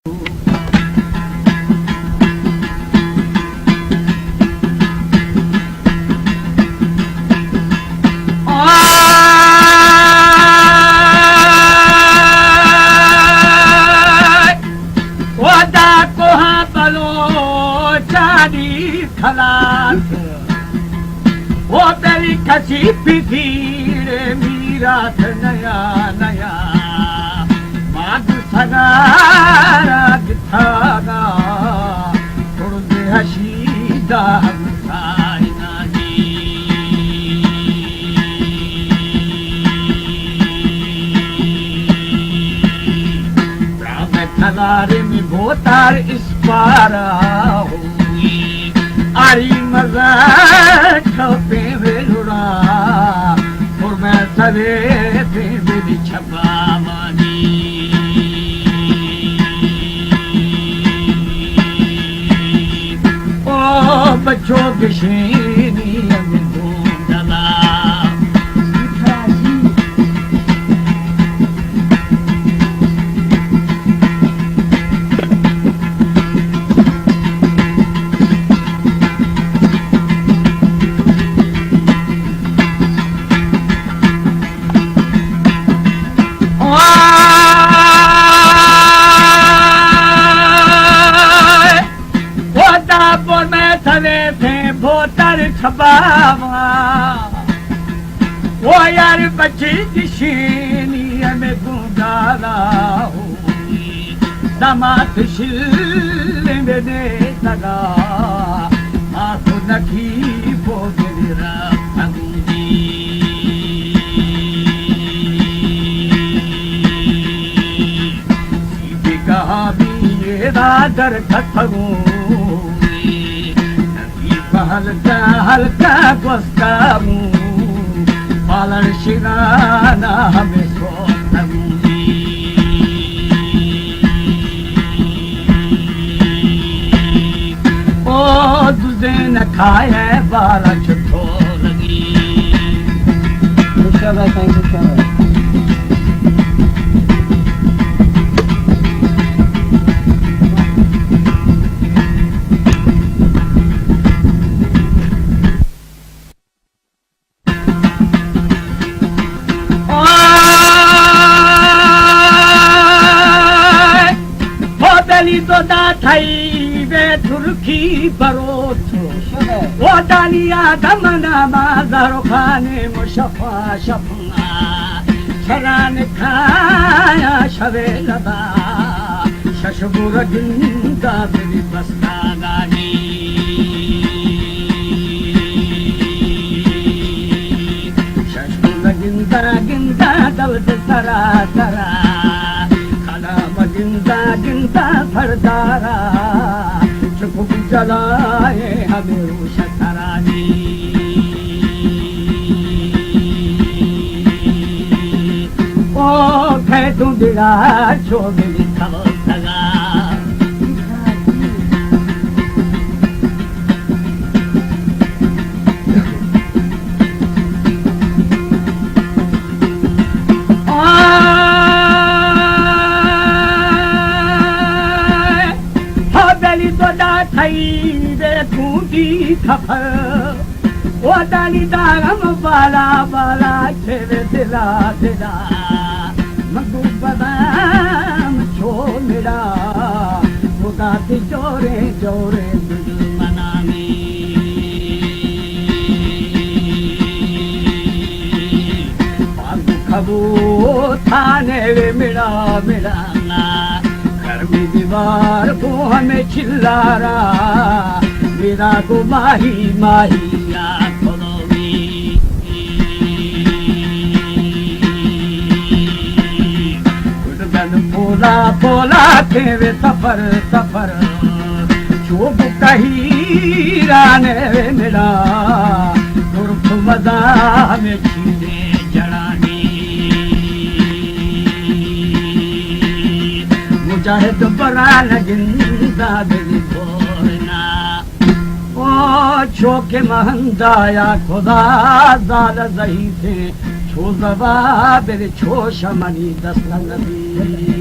वो तेरी कसी फिकीरे मीरा नया नया माधु सगारा किथागा तुरदे हशीदा साइना जी राम खलारे में भोतार इस पारा हुई आरी मजा छपे वेलुड़ा और मैं सवे पे मेरी छपावानी ओ बच्चों के शेनी हमें ढूंढना छबावा वो यार बच्ची किशीनी में गुंडाला हुई समात शिल में दे लगा आंखों नखी बोगरी रखूंगी सीधी कहा भी ये रादर कथूं हल्का हल्का गोस्तामू पालन शिराना हमें सोचूंगी ओ तुझे न खाए बाला छुट्टो लगी तो दा थई वे तुर्की बरोथो वो दानिया दमना माज़ारो खाने मुशफा शफना शरान खाया शवे लदा शशबुर गिंदा मेरी बस्ता गानी शशबुर गिंदा गिंदा दर्द सरा सरा गिंदा गिंदा फरदारा चुप जलाए हमें शतरानी ओ खे तू बिड़ा छो मिली खबर सगा खफर वो दानी दागम बाला बाला खेवे दिला दिला मगू बदाम छो मेरा मुगाती जोरे जोरे मनामी पागु खबू थाने वे मेरा मेरा ना घर में दीवार को हमें चिल्ला रहा मेरा को माही माही आँखों में गुडगन पोला पोला तेरे सफर सफर चुप कहीं राने मिला तुर्क मजा में छीने जड़ानी मुजाहिद बरा लगिंदा मेरी बोलना छो के महंदाया खुदा जाल जही थे छो जवा बेरे छो शमनी दस्तन नबी